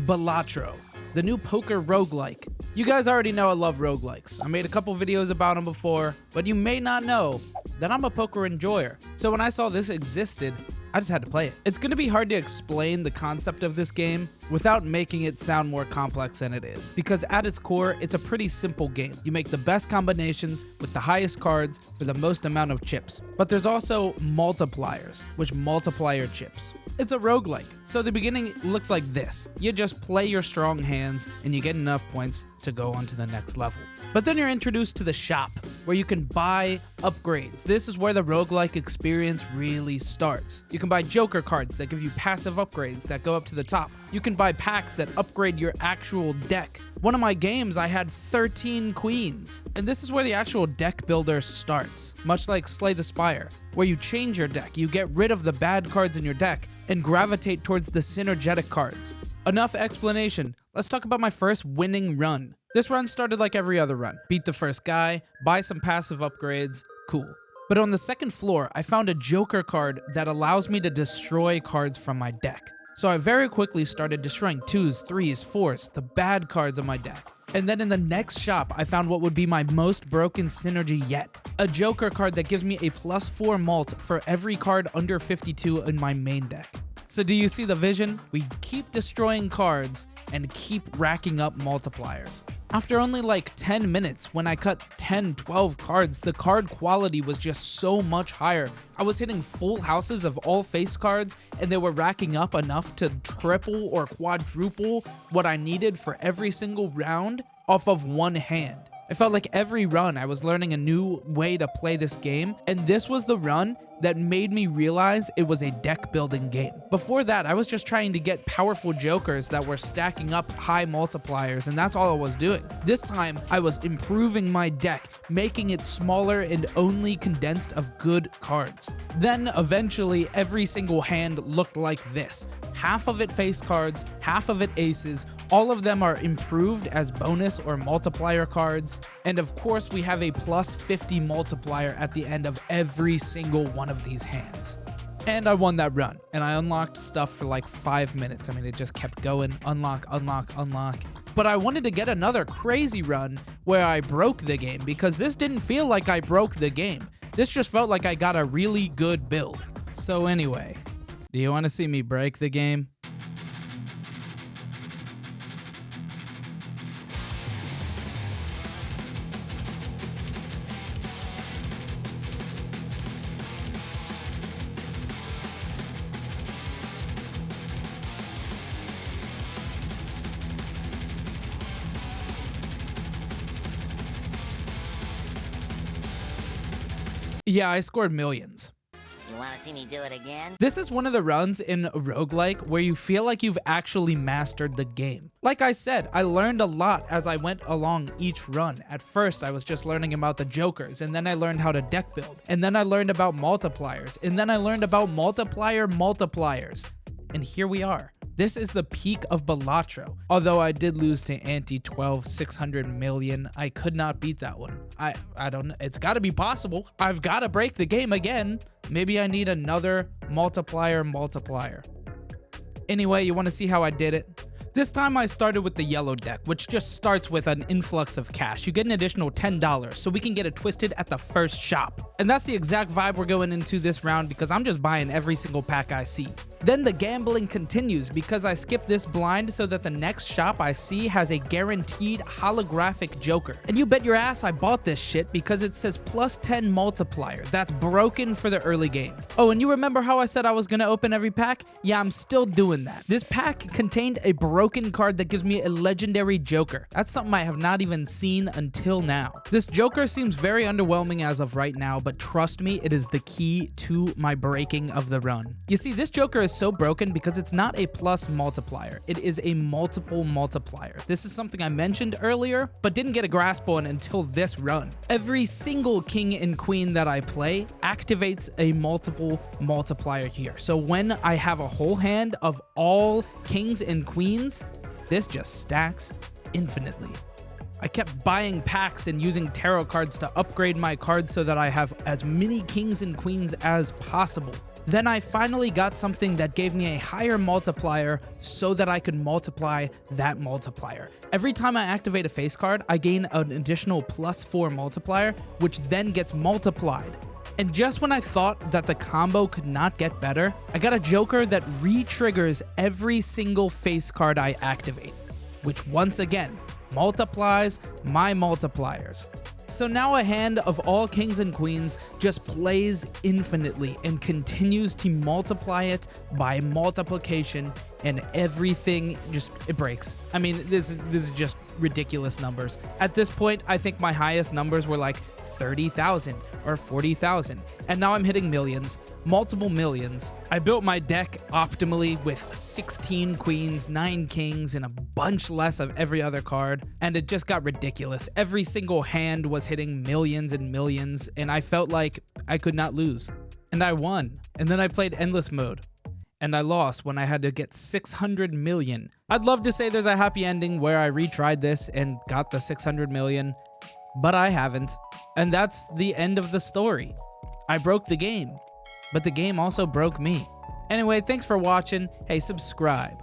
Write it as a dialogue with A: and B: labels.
A: Balatro, the new poker roguelike. You guys already know I love roguelikes. I made a couple videos about them before, but you may not know that I'm a poker enjoyer. So when I saw this existed, I just had to play it. It's going to be hard to explain the concept of this game without making it sound more complex than it is, because at its core, it's a pretty simple game. You make the best combinations with the highest cards for the most amount of chips. But there's also multipliers, which multiply your chips. It's a roguelike, so the beginning looks like this. You just play your strong hands and you get enough points to go on to the next level. But then you're introduced to the shop, where you can buy upgrades. This is where the roguelike experience really starts. You can buy joker cards that give you passive upgrades that go up to the top. You can buy packs that upgrade your actual deck. One of my games, I had 13 queens. And this is where the actual deck builder starts, much like Slay the Spire, where you change your deck. You get rid of the bad cards in your deck and gravitate towards the synergetic cards. Enough explanation. Let's talk about my first winning run. This run started like every other run. Beat the first guy, buy some passive upgrades, cool. But on the second floor, I found a joker card that allows me to destroy cards from my deck. So I very quickly started destroying 2s, 3s, 4s, the bad cards of my deck. And then in the next shop, I found what would be my most broken synergy yet. A joker card that gives me a +4 mult for every card under 52 in my main deck. So do you see the vision? We keep destroying cards and keep racking up multipliers. After only like 10 minutes, when I cut 10, 12 cards, the card quality was just so much higher. I was hitting full houses of all face cards, and they were racking up enough to triple or quadruple what I needed for every single round off of one hand. I felt like every run I was learning a new way to play this game, and this was the run that made me realize it was a deck building game. Before that, I was just trying to get powerful jokers that were stacking up high multipliers, and that's all I was doing. This time, I was improving my deck, making it smaller and only condensed of good cards. Then, eventually, every single hand looked like this. Half of it face cards, half of it aces, all of them are improved as bonus or multiplier cards, and of course we have a +50 multiplier at the end of every single one of these hands. And I won that run, and I unlocked stuff for like 5 minutes. I mean, it just kept going, unlock, unlock, unlock. But I wanted to get another crazy run where I broke the game, because this didn't feel like I broke the game. This just felt like I got a really good build. So anyway, do you want to see me break the game? Yeah, I scored millions.
B: You want to see me do it again?
A: This is one of the runs in a roguelike where you feel like you've actually mastered the game. Like I said, I learned a lot as I went along each run. At first, I was just learning about the jokers, and then I learned how to deck build, and then I learned about multipliers, and then I learned about multipliers. And here we are. This is the peak of Balatro. Although I did lose to Anti-12 600 million, I could not beat that one. I don't know. It's got to be possible. I've got to break the game again. Maybe I need another multiplier. Anyway, you want to see how I did it? This time I started with the yellow deck, which just starts with an influx of cash. You get an additional $10, so we can get it twisted at the first shop. And that's the exact vibe we're going into this round, because I'm just buying every single pack I see. Then the gambling continues, because I skipped this blind so that the next shop I see has a guaranteed holographic joker. And you bet your ass I bought this shit because it says +10 multiplier. That's broken for the early game. Oh, and you remember how I said I was gonna open every pack? Yeah, I'm still doing that. This pack contained a broken card that gives me a legendary joker. That's something I have not even seen until now. This joker seems very underwhelming as of right now, but trust me, it is the key to my breaking of the run. You see, this joker is so broken because it's not a plus multiplier. It is a multiple multiplier. This is something I mentioned earlier, but didn't get a grasp on until this run. Every single king and queen that I play activates a multiple multiplier here. So when I have a whole hand of all kings and queens, this just stacks infinitely. I kept buying packs and using tarot cards to upgrade my cards so that I have as many kings and queens as possible. Then I finally got something that gave me a higher multiplier so that I could multiply that multiplier. Every time I activate a face card, I gain an additional +4 multiplier, which then gets multiplied. And just when I thought that the combo could not get better, I got a Joker that re-triggers every single face card I activate, which once again multiplies my multipliers. So now a hand of all kings and queens just plays infinitely and continues to multiply it by multiplication, and everything just, it breaks. I mean, this is just ridiculous numbers. At this point, I think my highest numbers were like 30,000 or 40,000, and now I'm hitting millions, multiple millions. I built my deck optimally with 16 queens, 9 kings, and a bunch less of every other card, and it just got ridiculous. Every single hand was hitting millions and millions, and I felt like I could not lose. And I won. And then I played endless mode, and I lost when I had to get 600 million. I'd love to say there's a happy ending where I retried this and got the 600 million, but I haven't. And that's the end of the story. I broke the game, but the game also broke me. Anyway, thanks for watching. Hey, subscribe.